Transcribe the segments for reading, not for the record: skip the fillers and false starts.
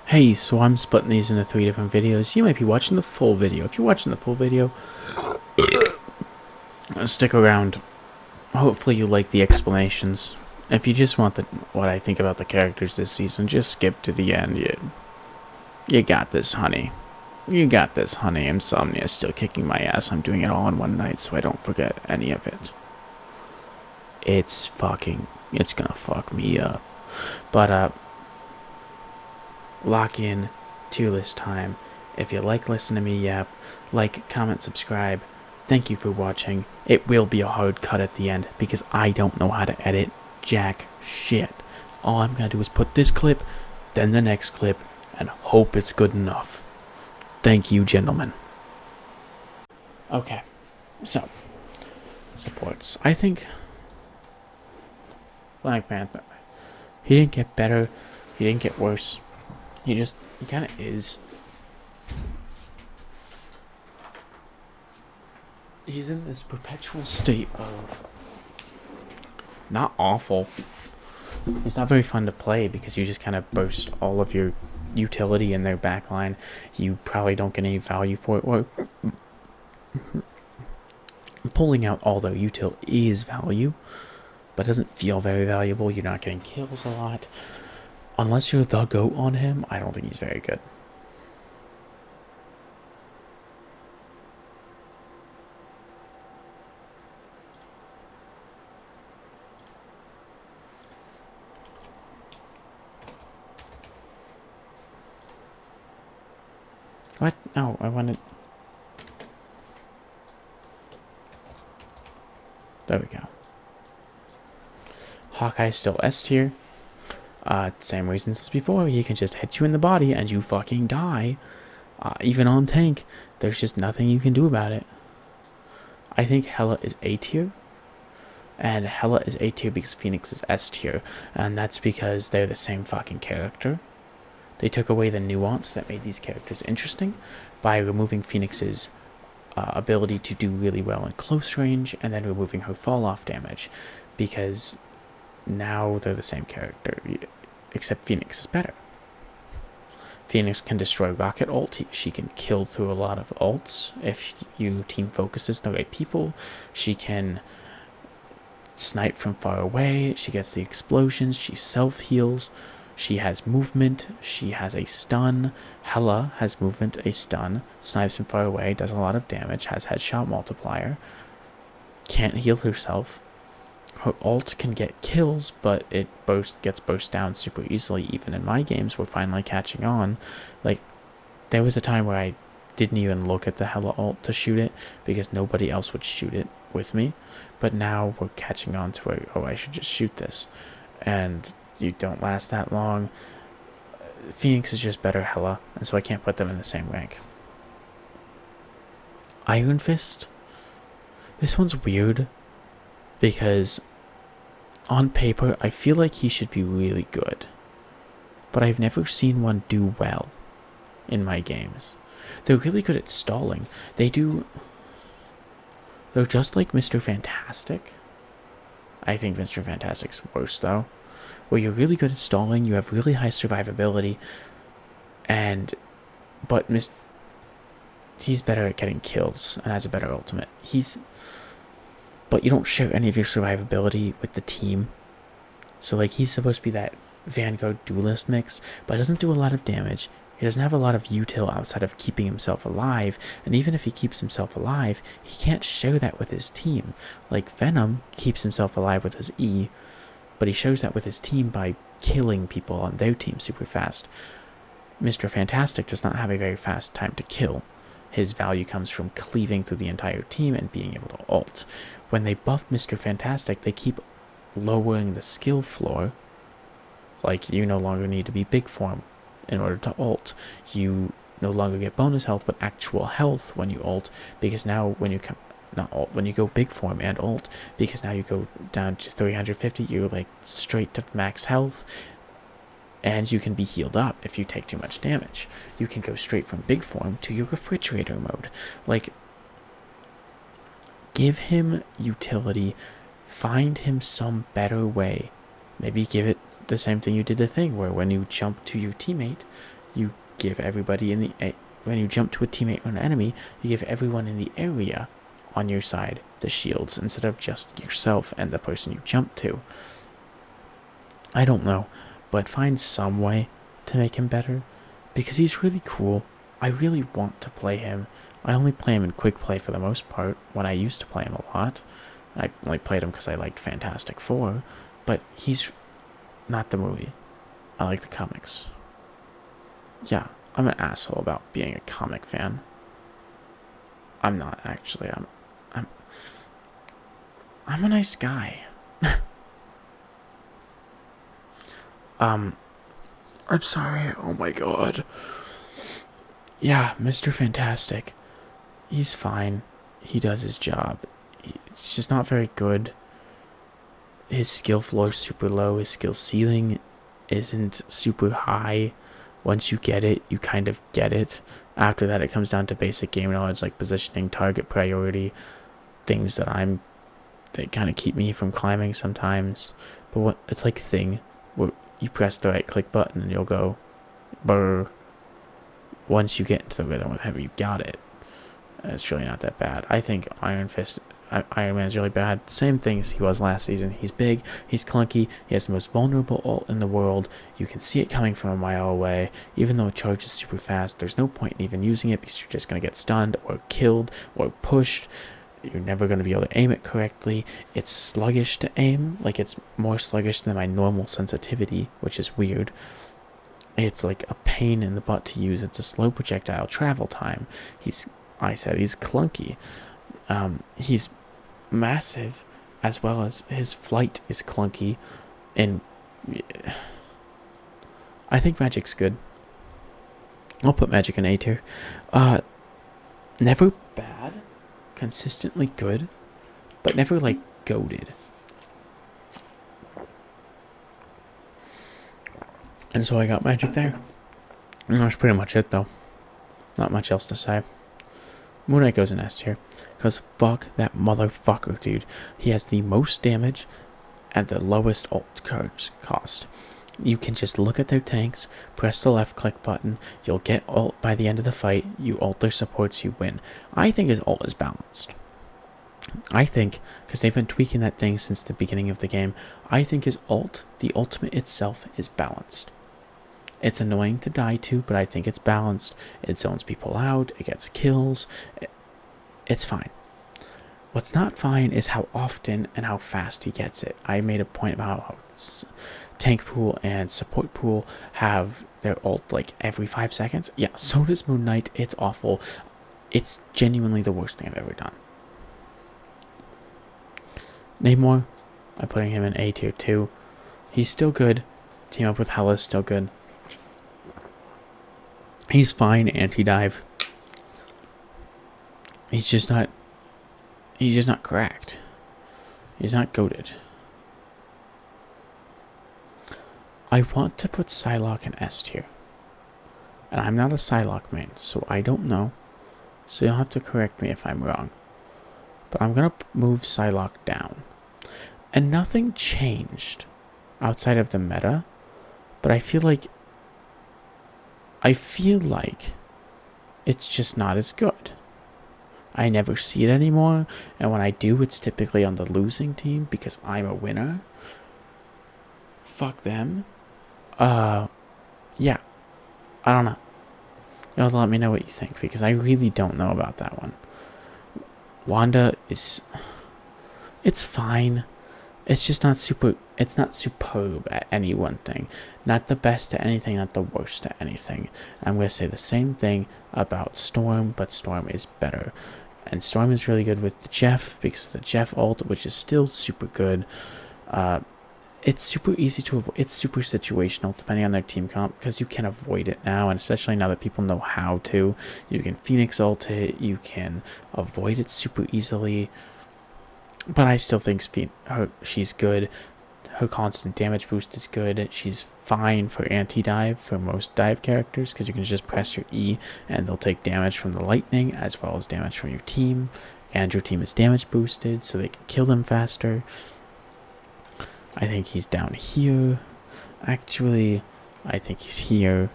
Hey, so I'm splitting these into 3 different videos. You might be watching the full video. If you're watching the full video, stick around. Hopefully you like the explanations. If you just want what I think about the characters this season, just skip to the end. You got this, honey. You got this, honey. Insomnia is still kicking my ass. I'm doing it all in one night so I don't forget any of it. It's gonna fuck me up. But, lock in Duelist time. If you like listening to me yap, like, comment, subscribe. Thank you for watching. It will be a hard cut at the end because I don't know how to edit jack shit. All I'm gonna do is put this clip, then the next clip, and hope it's good enough. Thank you, gentlemen. Okay, so supports. I think Black Panther. He didn't get better. He didn't get worse. He kind of is. He's in this perpetual state of not awful. He's not very fun to play because you just kind of burst all of your utility in their backline. You probably don't get any value for it. Or pulling out all the util is value, but doesn't feel very valuable. You're not getting kills a lot. Unless you're the GOAT on him, I don't think he's very good. What? No, I wanted... There we go. Hawkeye's still S tier. Same reasons as before. He can just hit you in the body and you fucking die. Even on tank, there's just nothing you can do about it. I think Hela is A tier. And Hela is A tier because Phoenix is S tier. And that's because they're the same fucking character. They took away the nuance that made these characters interesting by removing Phoenix's ability to do really well in close range and then removing her fall off damage, because now they're the same character, except Phoenix is better. Phoenix can destroy rocket ult. She can kill through a lot of ults if you team focuses the right people. She can snipe from far away. She gets the explosions. She self-heals. She has movement. She has a stun. Hela has movement, a stun. Snipes from far away. Does a lot of damage. Has headshot multiplier. Can't heal herself. Her ult can get kills, but it gets burst down super easily. Even in my games, we're finally catching on. Like, there was a time where I didn't even look at the Hela ult to shoot it because nobody else would shoot it with me. But now we're catching on to where, oh, I should just shoot this. And you don't last that long. Phoenix is just better Hela, and so I can't put them in the same rank. Iron Fist. This one's weird because on paper I feel like he should be really good, but I've never seen one do well in my games. They're really good at stalling. They're just like Mr. Fantastic. I think Mr. Fantastic's worse though, where you're really good at stalling, you have really high survivability, but he's better at getting kills and has a better ultimate. But you don't share any of your survivability with the team. So like, he's supposed to be that Vanguard Duelist mix, but doesn't do a lot of damage. He doesn't have a lot of util outside of keeping himself alive, and even if he keeps himself alive, he can't share that with his team. Like, Venom keeps himself alive with his E, but he shows that with his team by killing people on their team super fast. Mr. Fantastic does not have a very fast time to kill. His value comes from cleaving through the entire team and being able to ult. When they buff Mr. Fantastic, they keep lowering the skill floor. Like, you no longer need to be big form in order to ult. You no longer get bonus health, but actual health when you ult, because now when you come... Not ult, when you go big form and ult, because now you go down to 350, you're like straight to max health, and you can be healed up if you take too much damage. You can go straight from big form to your refrigerator mode. Like, give him utility, find him some better way. Maybe give it the same thing you did the thing, where when you jump to your teammate, you give everybody in the... When you jump to a teammate or an enemy, you give everyone in the area on your side the shields instead of just yourself and the person you jump to. I don't know, but find some way to make him better, because he's really cool. I really want to play him. I only play him in quick play for the most part, when I used to play him a lot. I only played him because I liked Fantastic Four, but he's not the movie. I like the comics. Yeah, I'm an asshole about being a comic fan. I'm not, actually. I'm a nice guy. I'm sorry. Oh my god. Yeah, Mr. Fantastic. He's fine. He does his job. He's just not very good. His skill floor is super low. His skill ceiling isn't super high. Once you get it, you kind of get it. After that, it comes down to basic game knowledge like positioning, target priority, things that kind of keep me from climbing sometimes. But it's like Thing, where you press the right click button and you'll go brr. Once you get into the rhythm with him, you got it. And it's really not that bad. I think Iron Man is really bad. Same thing as he was last season. He's big, he's clunky, he has the most vulnerable ult in the world. You can see it coming from a mile away. Even though it charges super fast, there's no point in even using it because you're just going to get stunned or killed or pushed. You're never going to be able to aim it correctly. It's sluggish to aim. Like, it's more sluggish than my normal sensitivity, which is weird. It's like a pain in the butt to use. It's a slow projectile travel time. He's clunky. He's massive, as well as his flight is clunky, and I think Magic's good. I'll put Magic in A tier. Never bad, consistently good, but never like goated. And so I got Magic there. And that's pretty much it, though. Not much else to say. Moon Knight goes in S tier. Because fuck that motherfucker, dude. He has the most damage at the lowest ult cards cost. You can just look at their tanks, press the left click button, you'll get ult by the end of the fight, you ult their supports, you win. I think his ult is balanced. I think, because they've been tweaking that thing since the beginning of the game, I think his ult, the ultimate itself, is balanced. It's annoying to die to, but I think it's balanced. It zones people out, it gets kills. It's fine. What's not fine is how often and how fast he gets it. I made a point about how tank pool and support pool have their ult like every 5 seconds. Yeah, so does Moon Knight. It's awful. It's genuinely the worst thing I've ever done. Namor, I'm putting him in A tier 2. He's still good. Team up with Hela is still good. He's fine anti-dive. He's just not cracked. He's not goated. I want to put Psylocke in S tier. And I'm not a Psylocke main, so I don't know. So you'll have to correct me if I'm wrong. But I'm going to move Psylocke down. And nothing changed outside of the meta. But I feel like it's just not as good. I never see it anymore, and when I do, it's typically on the losing team because I'm a winner. Fuck them. Yeah. I don't know. You'll have to let me know what you think, because I really don't know about that one. Wanda is... It's fine. It's just not super... It's not superb at any one thing. Not the best at anything, not the worst at anything. I'm going to say the same thing about Storm, but Storm is better. And Storm is really good with the Jeff, because of the Jeff ult, which is still super good. It's super easy to avoid. It's super situational, depending on their team comp, because you can avoid it now, and especially now that people know how to. You can Phoenix ult it, you can avoid it super easily. But I still think she's good. Her constant damage boost is good. She's fine for anti-dive for most dive characters, because you can just press your E and they'll take damage from the lightning as well as damage from your team, and your team is damage boosted so they can kill them faster. I think he's down here. Actually, I think he's here.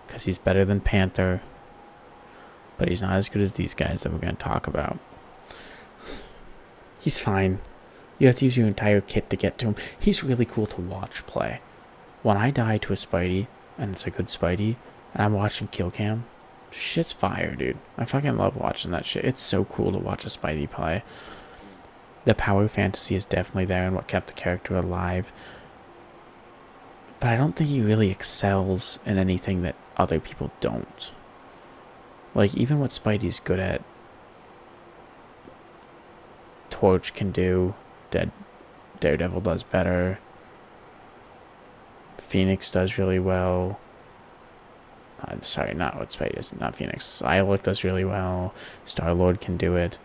because he's better than Panther, but he's not as good as these guys that we're going to talk about. He's fine. You have to use your entire kit to get to him. He's really cool to watch play. When I die to a Spidey, and it's a good Spidey, and I'm watching kill cam, shit's fire, dude. I fucking love watching that shit. It's so cool to watch a Spidey play. The power fantasy is definitely there and what kept the character alive. But I don't think he really excels in anything that other people don't. Like, even what Spidey's good at, Torch can do, Daredevil does better, Phoenix does really well. Sorry, not what Spidey does, not Phoenix. Psylocke does really well. Star-Lord can do it.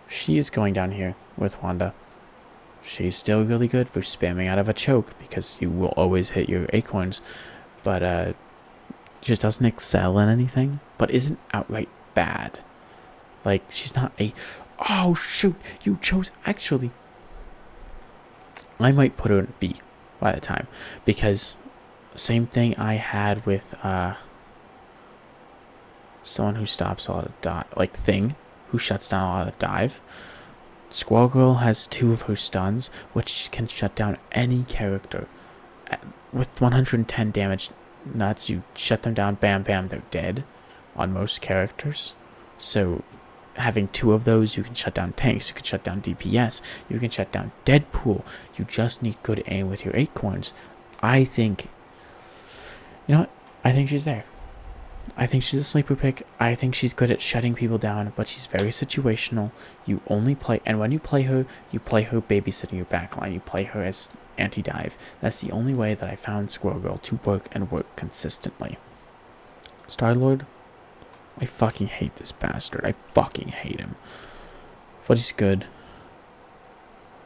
She is going down here with Wanda. She's still really good for spamming out of a choke because you will always hit your acorns, but just doesn't excel in anything, but isn't outright bad. Like, she's not a... Oh, shoot, you chose... Actually, I might put her in B by the time, because same thing I had with someone who stops a lot of dive, like Thing, who shuts down a lot of dive. Squirrel Girl has 2 of her stuns, which can shut down any character. With 110 damage nuts, you shut them down, bam, bam, they're dead on most characters. So having 2 of those, you can shut down tanks, you can shut down DPS, you can shut down Deadpool. You just need good aim with your acorns. I think, you know what? I think she's there. I think she's a sleeper pick. I think she's good at shutting people down, but she's very situational. You only play, and when you play her babysitting your backline. You play her as anti-dive. That's the only way that I found Squirrel Girl to work and work consistently. Star-Lord, I fucking hate this bastard. I fucking hate him. But he's good.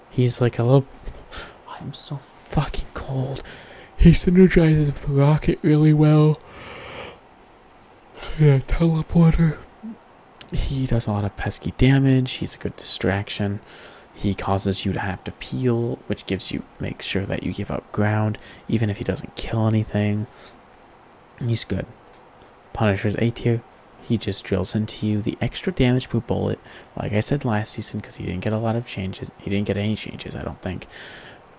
He's like a little... I'm so fucking cold. He synergizes with Rocket really well. Yeah, teleporter. He does a lot of pesky damage. He's a good distraction. He causes you to have to peel, which makes sure that you give up ground, even if he doesn't kill anything. He's good. Punisher's A tier. He just drills into you. The extra damage per bullet, like I said last season, because he didn't get a lot of changes. He didn't get any changes, I don't think.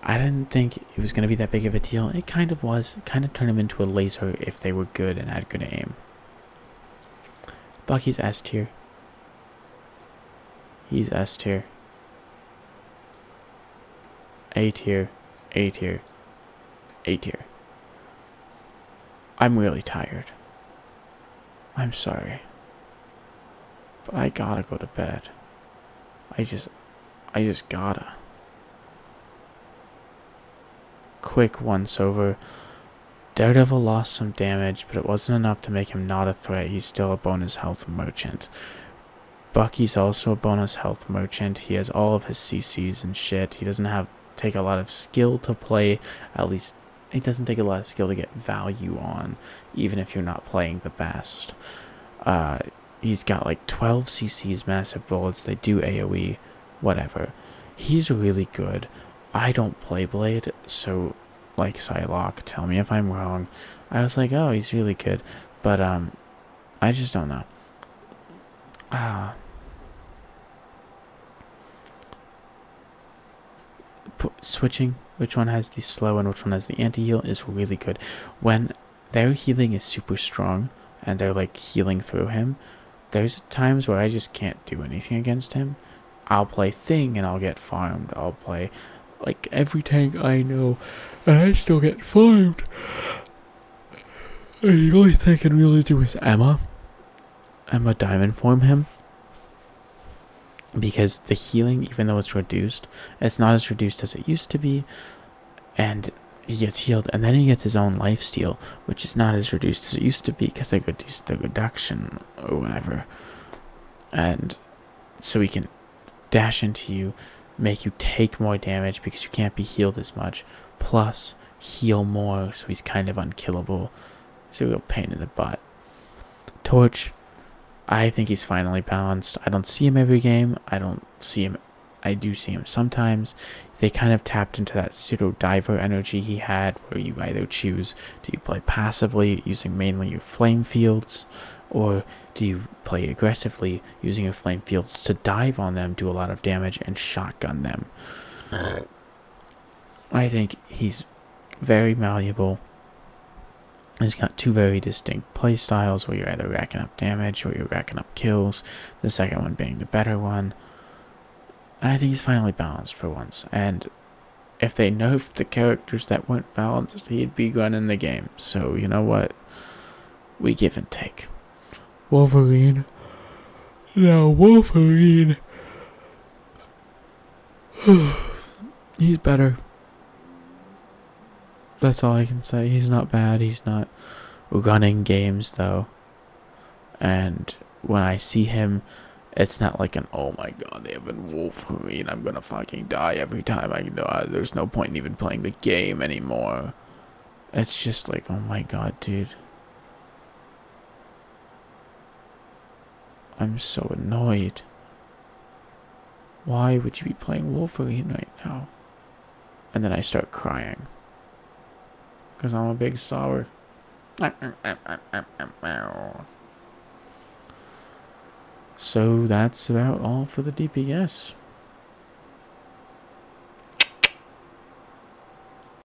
I didn't think it was going to be that big of a deal. It kind of was. It kind of turned him into a laser if they were good and had good aim. Bucky's S tier. He's S tier. A tier. A tier. A tier. I'm really tired. I'm sorry. But I gotta go to bed. I just gotta. Quick once over. Daredevil lost some damage, but it wasn't enough to make him not a threat. He's still a bonus health merchant. Bucky's also a bonus health merchant. He has all of his CCs and shit. He doesn't take a lot of skill to play. At least, he doesn't take a lot of skill to get value on, even if you're not playing the best. He's got like 12 CCs, massive bullets. They do AoE, whatever. He's really good. I don't play Blade, so... like Psylocke, tell me if I'm wrong. I was like, oh, he's really good, but I just don't know. Switching which one has the slow and which one has the anti-heal is really good. When their healing is super strong and they're like healing through him, there's times where I just can't do anything against him. I'll play Thing and I'll get farmed. I'll play like every tank I know and I still get farmed. And the only thing I can really do is Emma Diamond form him. Because the healing, even though it's reduced, it's not as reduced as it used to be. And he gets healed. And then he gets his own lifesteal, which is not as reduced as it used to be because they reduced the reduction or whatever. And so he can dash into you, make you take more damage because you can't be healed as much. Plus, heal more, so he's kind of unkillable. It's a real pain in the butt. Torch, I think he's finally balanced. I don't see him every game. I don't see him I do see him sometimes. They kind of tapped into that pseudo diver energy he had, where you either choose, do you play passively using mainly your flame fields, or do you play aggressively using your flame fields to dive on them, do a lot of damage, and shotgun them. I think he's very malleable. He's got two very distinct play styles, where you're either racking up damage or you're racking up kills, the second one being the better one. And I think he's finally balanced for once, and if they nerfed the characters that weren't balanced, he'd be running the game. So, you know what? We give and take. Wolverine. Now, Wolverine. He's better. That's all I can say. He's not bad. He's not running games, though. And when I see him, it's not like an, oh my god, they have a Wolverine, I'm gonna fucking die every time I know. There's no point in even playing the game anymore. It's just like, oh my god, dude. I'm so annoyed. Why would you be playing Wolverine right now? And then I start crying. Because I'm a big sour. So that's about all for the DPS.